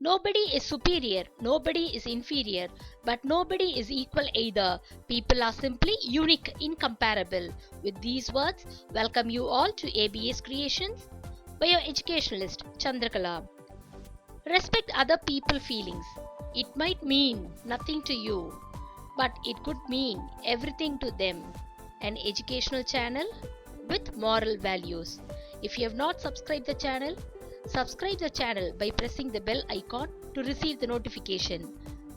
Nobody is superior, nobody is inferior, but nobody is equal either. People are simply unique, incomparable. With these words, welcome you all to ABS Creations by your educationalist Chandrakala. Respect other people's feelings. It might mean nothing to you, but it could mean everything to them. An educational channel with moral values. If you have not subscribed the channel, subscribe the channel by pressing the bell icon to receive the notification.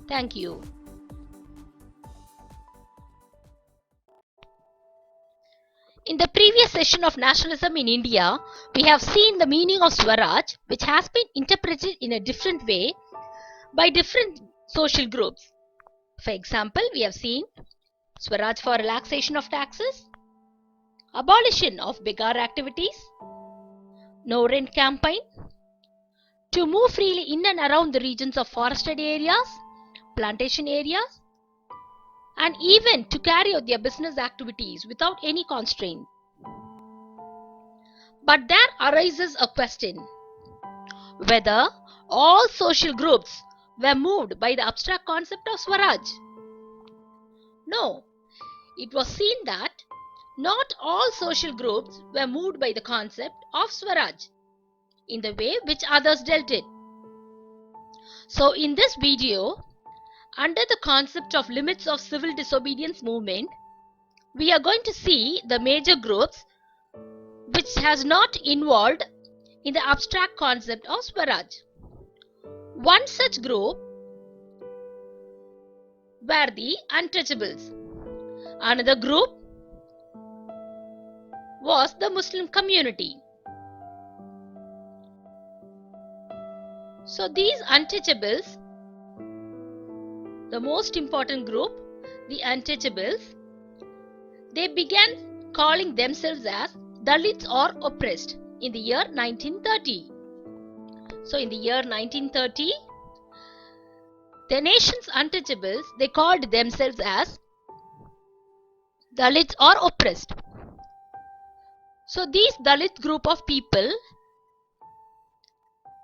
Thank you. In the previous session of nationalism in India, we have seen the meaning of Swaraj, which has been interpreted in a different way by different social groups. For example, we have seen Swaraj for relaxation of taxes, abolition of begar activities, no rent campaign, to move freely in and around the regions of forested areas, plantation areas, and even to carry out their business activities without any constraint. But there arises a question whether all social groups were moved by the abstract concept of Swaraj. No, it was seen that not all social groups were moved by the concept of Swaraj in the way which others dealt it. So in this video, under the concept of limits of civil disobedience movement, we are going to see the major groups which has not involved in the abstract concept of Swaraj. One such group were the untouchables. Another group was the Muslim community. So these untouchables, the most important group, the untouchables, they began calling themselves as Dalits or oppressed in the year 1930. So in the year 1930, the nation's untouchables, they called themselves as Dalits or oppressed. So these Dalit group of people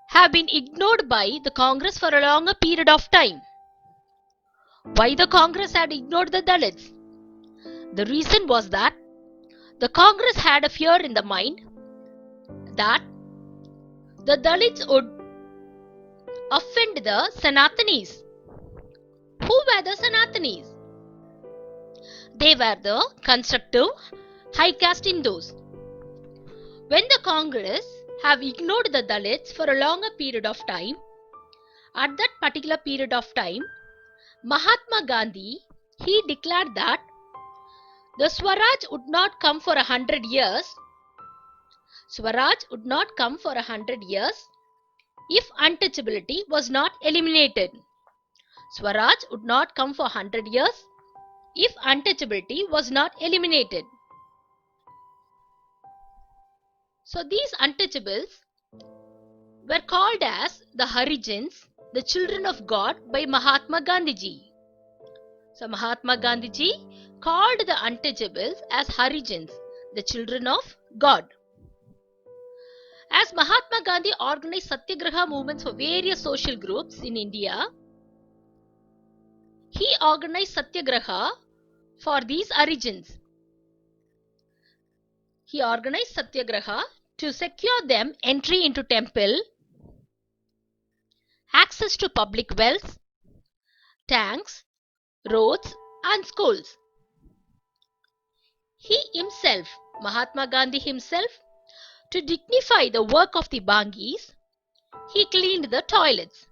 have been ignored by the Congress for a longer period of time. Why the Congress had ignored the Dalits? The reason was that the Congress had a fear in the mind that the Dalits would offend the Sanatanis. Who were the Sanatanis? They were the constructive high caste Hindus. When the Congress have ignored the Dalits for a longer period of time, at that particular period of time, Mahatma Gandhi, he declared that the Swaraj would not come for 100 years. Swaraj would not come for 100 years if untouchability was not eliminated. Swaraj would not come for 100 years if untouchability was not eliminated. So these untouchables were called as the Harijans, the children of God, by Mahatma Gandhiji. So Mahatma Gandhiji called the untouchables as Harijans, the children of God. As Mahatma Gandhi organized Satyagraha movements for various social groups in India, he organized Satyagraha for these Harijans. He organized Satyagraha to secure them entry into temple, access to public wells, tanks, roads and schools. He himself, Mahatma Gandhi himself, to dignify the work of the Bangis, he cleaned the toilets.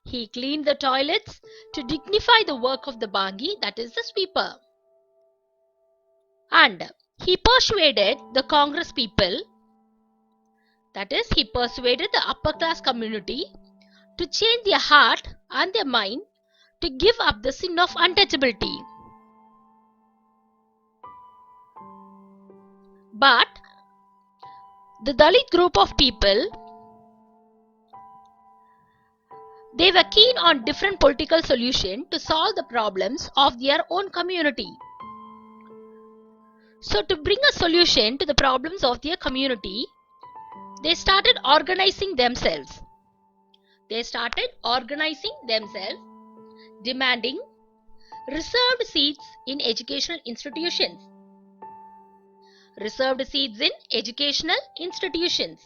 He cleaned the toilets to dignify the work of the Bangi, that is the sweeper. And he persuaded the Congress people, that is, he persuaded the upper class community to change their heart and their mind to give up the sin of untouchability. But the Dalit group of people, they were keen on different political solutions to solve the problems of their own community. So to bring a solution to the problems of their community, they started organizing themselves. they started organizing themselves, demanding reserved seats in educational institutions. Reserved seats in educational institutions.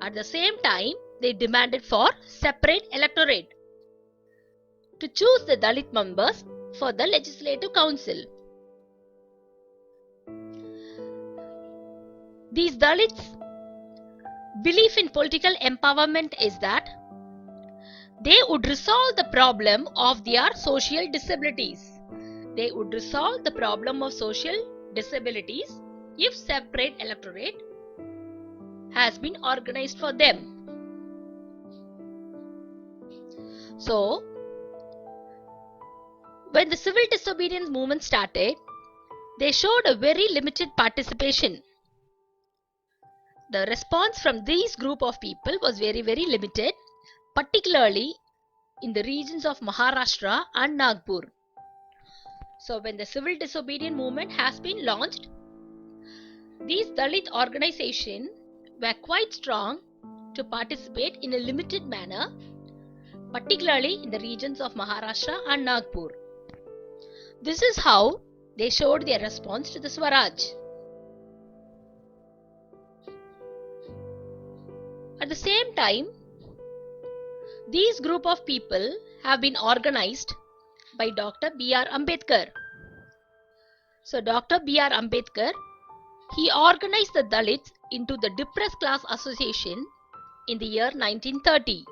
At the same time, they demanded for separate electorate to choose the Dalit members for the Legislative Council. These Dalits' belief in political empowerment is that they would resolve the problem of their social disabilities. They would resolve the problem of social disabilities if separate electorate has been organized for them. So, when the civil disobedience movement started, they showed a very limited participation. The response from these group of people was very limited, particularly in the regions of Maharashtra and Nagpur. So when the civil disobedience movement has been launched, these Dalit organizations were quite strong to participate in a limited manner, particularly in the regions of Maharashtra and Nagpur. This is how they showed their response to the Swaraj. At the same time, these group of people have been organized by Dr. B.R. Ambedkar. So Dr. B.R. Ambedkar, he organized the Dalits into the Depressed Class Association in the year 1930.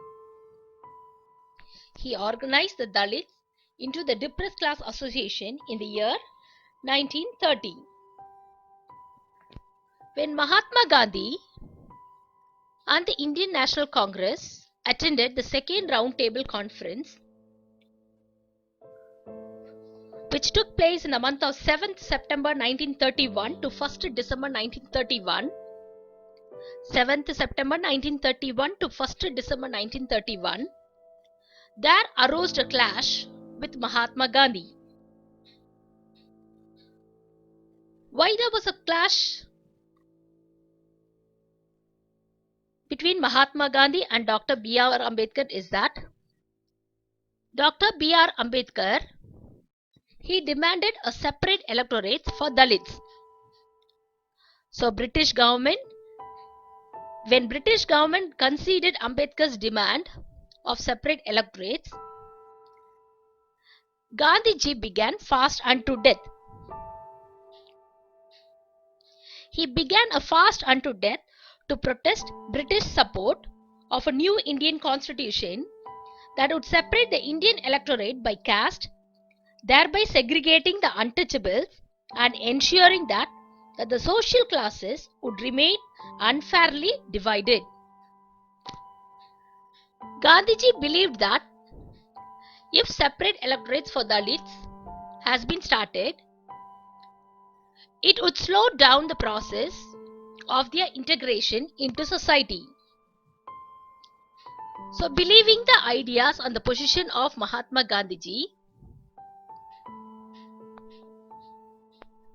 He organized the Dalits into the Depressed Class Association in the year 1930. When Mahatma Gandhi and the Indian National Congress attended the second roundtable conference, which took place in the month of 7th September 1931 to 1st December 1931, 7th September 1931 to 1st December 1931, there arose a clash with Mahatma Gandhi. Why there was a clash between Mahatma Gandhi and Dr. B.R. Ambedkar is that Dr. B.R. Ambedkar, he demanded a separate electorate for Dalits. So when British government conceded Ambedkar's demand of separate electorates, Gandhiji began fast unto death. He began a fast unto death to protest British support of a new Indian constitution that would separate the Indian electorate by caste, thereby segregating the untouchables and ensuring that the social classes would remain unfairly divided. Gandhiji believed that if separate electorates for Dalits has been started, it would slow down the process of their integration into society. So, believing the ideas on the position of Mahatma Gandhiji,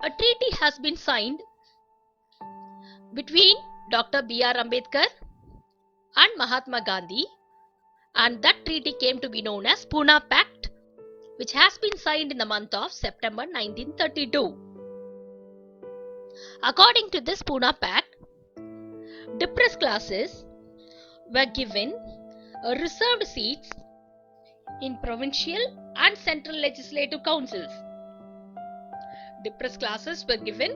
a treaty has been signed between Dr. B.R. Ambedkar and Mahatma Gandhi, and that treaty came to be known as Pune Pact, which has been signed in the month of September 1932. According to this Pune Pact, depressed classes were given reserved seats in provincial and central legislative councils. Depressed classes were given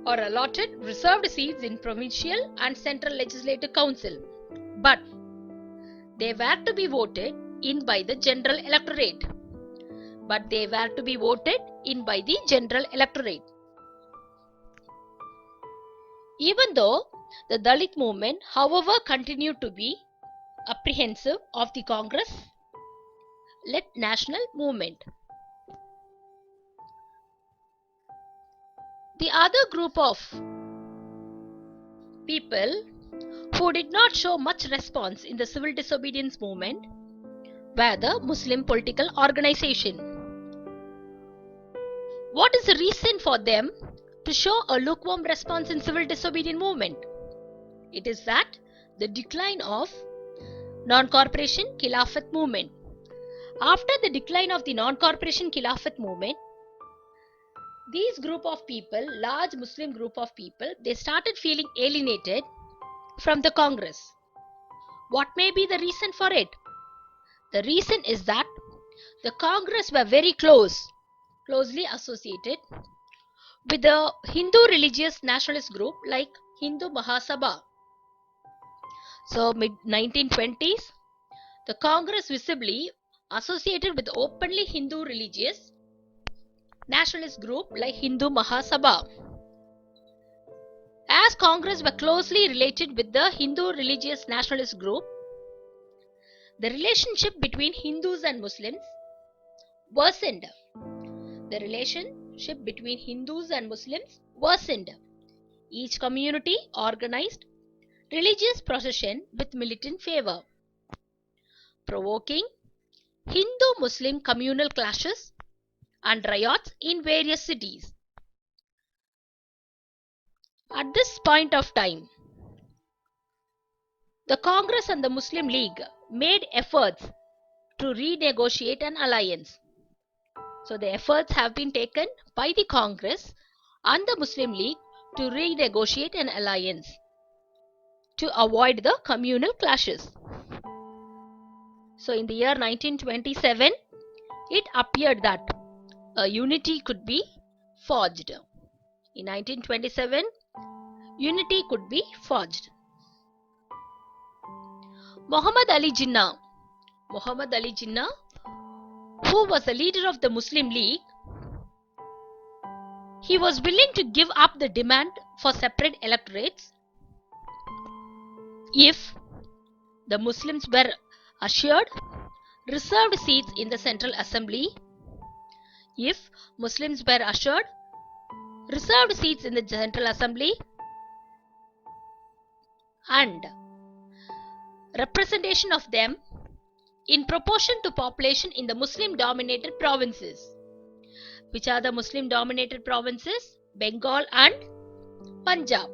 or allotted reserved seats in provincial and central legislative council, but they were to be voted in by the general electorate. Even though the Dalit movement, however, continued to be apprehensive of the Congress-led national movement. The other group of people who did not show much response in the civil disobedience movement were the Muslim political organization. What is the reason for them to show a lukewarm response in civil disobedience movement? It is that the decline of Non-Corporation Khilafat movement. After the decline of the Non-Corporation Khilafat movement, these group of people, large Muslim group of people, they started feeling alienated from the Congress. What may be the reason for it? The reason is that the Congress were very closely associated with the Hindu religious nationalist group like Hindu Mahasabha. So mid-1920s, the Congress visibly associated with openly Hindu religious nationalist group like Hindu Mahasabha. As Congress were closely related with the Hindu religious nationalist group, the relationship between Hindus and Muslims worsened. The relationship between Hindus and Muslims worsened. Each community organized religious procession with militant favor, provoking Hindu-Muslim communal clashes and riots in various cities. At this point of time, the Congress and the Muslim League made efforts to renegotiate an alliance. So the efforts have been taken by the Congress and the Muslim League to renegotiate an alliance to avoid the communal clashes. So in the year 1927, it appeared that a unity could be forged. In 1927, unity could be forged. Muhammad Ali Jinnah, who was the leader of the Muslim League, he was willing to give up the demand for separate electorates if the Muslims were assured reserved seats in the Central Assembly, if Muslims were assured reserved seats in the Central Assembly and representation of them in proportion to population in the Muslim-dominated provinces. Which are the Muslim-dominated provinces? Bengal and Punjab.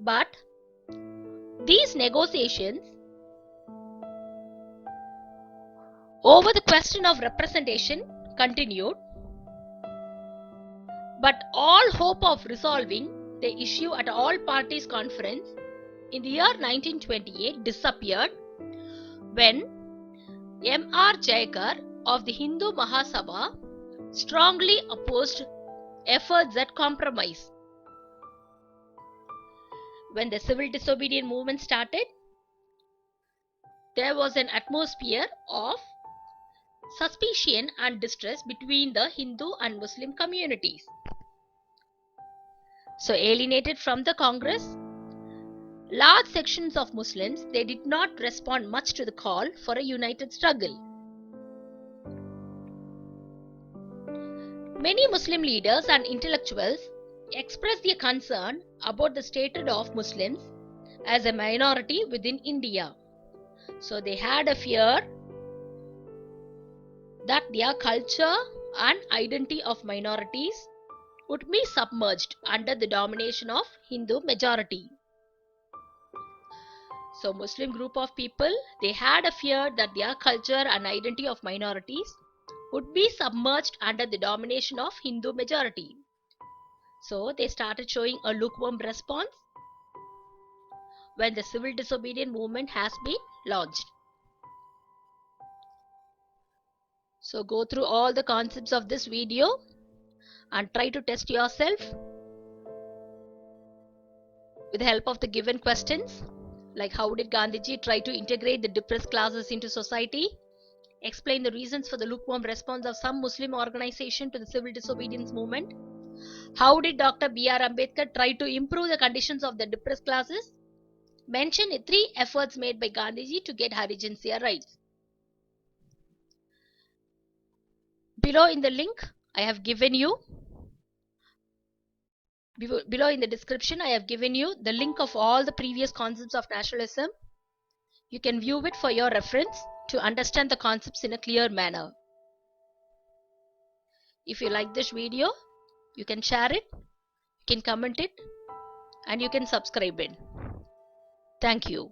But these negotiations over the question of representation continued, but all hope of resolving the issue at all parties conference in the year 1928 disappeared when M.R. Jayakar of the Hindu Mahasabha strongly opposed efforts at compromise. When the civil disobedience movement started, there was an atmosphere of suspicion and distress between the Hindu and Muslim communities. So alienated from the Congress, large sections of Muslims, they did not respond much to the call for a united struggle. Many Muslim leaders and intellectuals expressed their concern about the status of Muslims as a minority within India. So they had a fear that their culture and identity of minorities would be submerged under the domination of Hindu majority. So Muslim group of people, they had a fear that their culture and identity of minorities would be submerged under the domination of Hindu majority. So they started showing a lukewarm response when the civil disobedience movement has been launched. So go through all the concepts of this video and try to test yourself with the help of the given questions, like how did Gandhiji try to integrate the depressed classes into society, explain the reasons for the lukewarm response of some Muslim organization to the civil disobedience movement, how did Dr. B.R. Ambedkar try to improve the conditions of the depressed classes, mention 3 efforts made by Gandhiji to get Harijansia rights. Below in the link I have given you, below in the description I have given you the link of all the previous concepts of nationalism. You can view it for your reference to understand the concepts in a clear manner. If you like this video, you can share it, you can comment it, and you can subscribe it. Thank you.